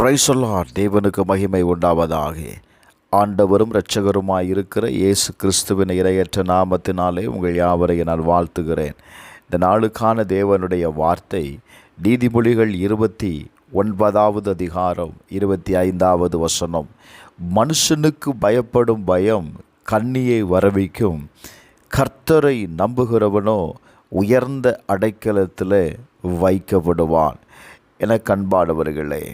Praise the Lord. தேவனுக்கு மகிமை உண்டாவதாக. ஆண்டவரும் இரட்சகருமாய் இருக்கிற இயேசு கிறிஸ்துவின் இறையற்ற நாமத்தினாலே உங்கள் யாவரையும் நான் வாழ்த்துகிறேன். இந்த நாளுக்கான தேவனுடைய வார்த்தை நீதிமொழிகள் 29வது அதிகாரம் 25வது வசனம். மனுஷனுக்கு பயப்படும் பயம் கண்ணியை வரவிக்கும், கர்த்தரை நம்புகிறவனோ உயர்ந்த அடைக்கலத்தில் வைக்கப்படுவான். என கண்பானவர்களே,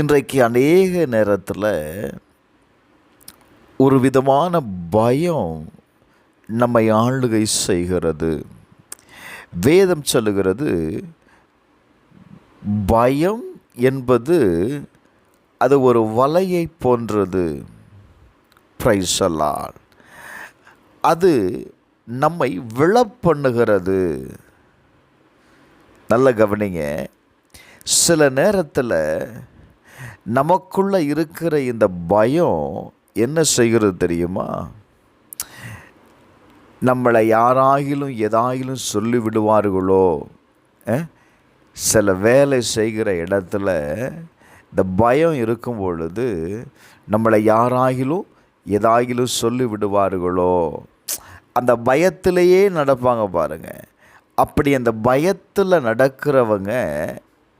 இன்றைக்கு அநேக நேரத்தில் ஒரு விதமான பயம் நம்மை ஆளுகை செய்கிறது. வேதம் சொல்லுகிறது, பயம் என்பது அது ஒரு வலையை போன்றது. Praise the Lord. அது நம்மை விழப்பண்ணுகிறது. நல்ல கவனிங்க. சில நேரத்தில் நமக்குள்ளே இருக்கிற இந்த பயம் என்ன செய்கிறது தெரியுமா? நம்மளை யாராகிலும் எதாகிலும் சொல்லி விடுவார்களோ, சில வேலை செய்கிற இடத்துல இந்த பயம் இருக்கும் பொழுது நம்மளை யாராகிலும் எதாகிலும் சொல்லி விடுவார்களோ, அந்த பயத்திலேயே நடப்பாங்க பாருங்கள். அப்படி அந்த பயத்தில் நடக்கிறவங்க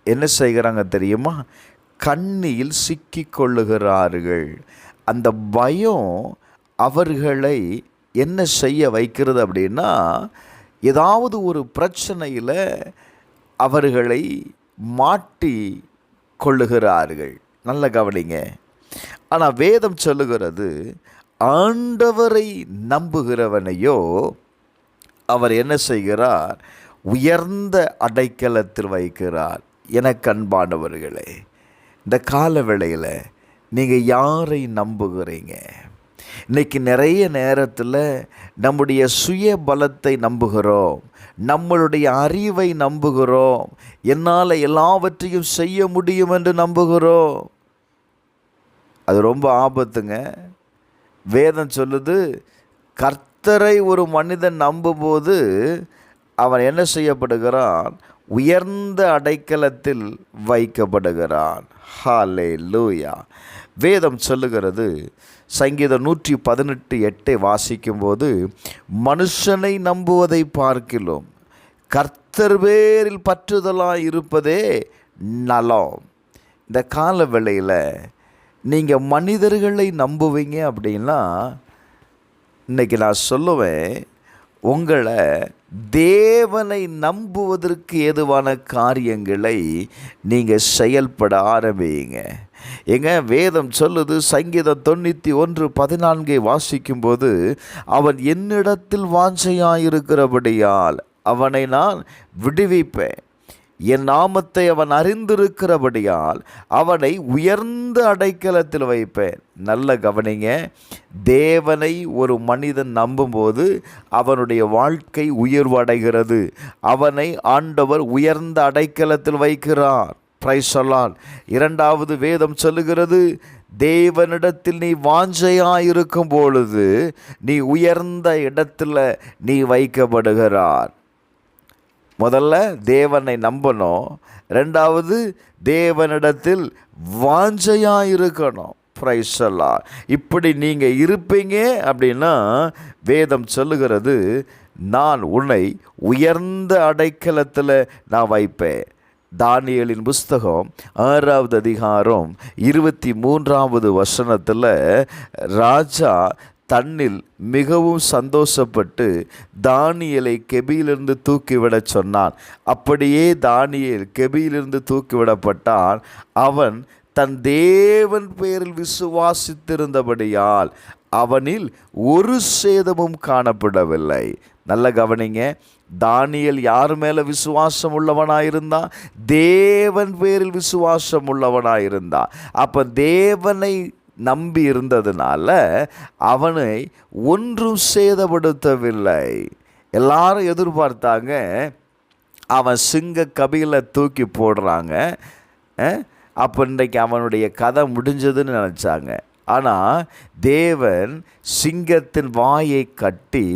என்ன செய்கிறாங்க தெரியுமா? கண்ணியில் சிக்கி கொள்ளுகிறார்கள். அந்த பயம் அவர்களை என்ன செய்ய வைக்கிறது அப்படின்னா, ஏதாவது ஒரு பிரச்சனையில் அவர்களை மாட்டி கொள்ளுகிறார்கள். நல்ல கவனிங்க. ஆனால் வேதம் சொல்லுகிறது, ஆண்டவரை நம்புகிறவனையோ அவர் என்ன செய்கிறார்? உயர்ந்த அடைக்கலத்தில் வைக்கிறார். எனக்கு அன்பானவர்களே, இந்த கால வேளையில் நீங்கள் யாரை நம்புகிறீங்க? இன்றைக்கி நிறைய நேரத்தில் நம்முடைய சுய பலத்தை நம்புகிறோம், நம்மளுடைய அறிவை நம்புகிறோம், என்னால் எல்லாவற்றையும் செய்ய முடியும் என்று நம்புகிறோம். அது ரொம்ப ஆபத்துங்க. வேதம் சொல்லுது, கர்த்தரை ஒரு மனிதன் நம்பும்போது அவன் என்ன செய்யப்படுகிறான்? உயர்ந்த அடைக்கலத்தில் வைக்கப்படுகிறான். ஹல்லேலூயா. வேதம் சொல்லுகிறது, சங்கீதம் 118:8 வாசிக்கும்போது, மனுஷனை நம்புவதை பார்க்கிலும் கர்த்தர் பேரில் பற்றுதலாக இருப்பதே நலம். இந்த கால வேளையில் நீங்கள் மனிதர்களை நம்புவீங்க அப்படின்னா, இன்றைக்கி நான் சொல்லுவேன், உங்களை தேவனை நம்புவதற்கு ஏதுவான காரியங்களை நீங்கள் செயல்பட ஆரம்பிங்க. எங்க வேதம் சொல்லுது, சங்கீதம் 91:14 வாசிக்கும்போது, அவன் என்னிடத்தில் வாஞ்சையாயிருக்கிறபடியால் அவனை நான் விடுவிப்பேன், என் நாமத்தை அவன் அறிந்திருக்கிறபடியால் அவனை உயர்ந்த அடைக்கலத்தில் வைப்பேன். நல்ல கவனிங்க. தேவனை ஒரு மனிதன் நம்பும்போது அவனுடைய வாழ்க்கை உயர்வடைகிறது. அவனை ஆண்டவர் உயர்ந்த அடைக்கலத்தில் வைக்கிறார். Praise the Lord. இரண்டாவது வேதம் சொல்லுகிறது, தேவனிடத்தில் நீ வாஞ்சையாயிருக்கும் பொழுது நீ உயர்ந்த இடத்துல நீ வைக்கப்படுகிறார். முதல்ல தேவனை நம்பணும், ரெண்டாவது தேவனிடத்தில் வாஞ்சையாக இருக்கணும். Praise the Lord. இப்படி நீங்கள் இருப்பீங்க அப்படின்னா வேதம் சொல்லுகிறது, நான் உன்னை உயர்ந்த அடைக்கலத்தில் நான் வைப்பேன். தானியேலின் புஸ்தகம் 6வது அதிகாரம் 23வது வசனத்தில் ராஜா தன்னில் மிகவும் சந்தோஷப்பட்டு தானியேலை கெபியிலிருந்து தூக்கிவிட சொன்னான். அப்படியே தானியேல் கெபியிலிருந்து தூக்கிவிடப்பட்டான். அவன் தன் தேவன் பேரில் விசுவாசித்திருந்தபடியால் அவனில் ஒரு சேதமும் காணப்படவில்லை. நல்ல கவனிங்க. தானியேல் யார் மேலே விசுவாசம் உள்ளவனாயிருந்தான்? தேவன் பேரில் விசுவாசம் உள்ளவனாயிருந்தான். அப்போ தேவனை நம்பி இருந்ததுனால அவனை ஒன்றும் சேதப்படுத்தவில்லை. எல்லாரும் எதிர்பார்த்தாங்க, அவன் சிங்க கபில தூக்கி போடுறாங்க, அப்போ இன்றைக்கு அவனுடைய கதை முடிஞ்சதுன்னு நினச்சாங்க. ஆனால் தேவன் சிங்கத்தின் வாயை கட்டி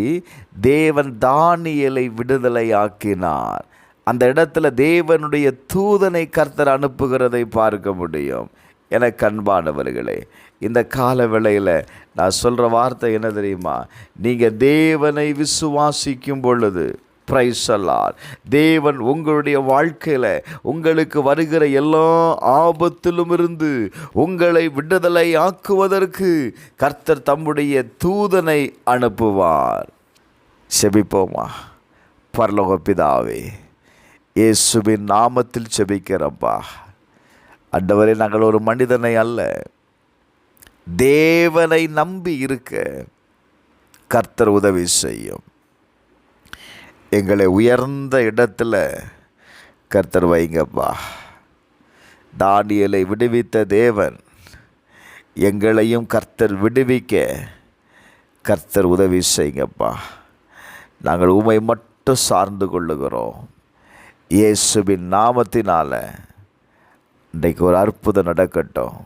தேவன் தானியேலை விடுதலை ஆக்கினார். அந்த இடத்துல தேவனுடைய தூதனை கர்த்தர் அனுப்புகிறதை பார்க்க முடியும். எனக்கு அன்பானவர்களே, இந்த கால வேளையில் நான் சொல்கிற வார்த்தை என்ன தெரியுமா? நீங்கள் தேவனை விசுவாசிக்கும் பொழுது, பிரைஸ் தி லார்ட், தேவன் உங்களுடைய வாழ்க்கையில் உங்களுக்கு வருகிற எல்லா ஆபத்திலும் இருந்து உங்களை விடுதலை ஆக்குவதற்கு கர்த்தர் தம்முடைய தூதனை அனுப்புவார். செபிப்போமா? பரலோக பிதாவே, இயேசுவின் நாமத்தில் செபிக்கிறப்பா. ஆண்டவரே, நாங்கள் ஒரு மனிதனை அல்ல, தேவனை நம்பி இருக்க கர்த்தர் உதவி செய்யும். எங்களை உயர்ந்த இடத்துல கர்த்தர் வைங்கப்பா. தானியேலை விடுவித்த தேவன் எங்களையும் கர்த்தர் விடுவிக்க கர்த்தர் உதவி செய்யுங்கப்பா. நாங்கள் உம்மை மட்டும் சார்ந்து கொள்ளுகிறோம். இயேசுவின் நாமத்தினால இன்றைக்கு ஒரு அற்புதம் நடக்கட்டும்.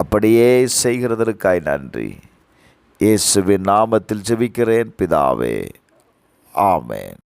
அப்படியே செய்கிறதற்காய் நன்றி. இயேசுவின் நாமத்தில் ஜெபிக்கிறேன் பிதாவே. ஆமென்.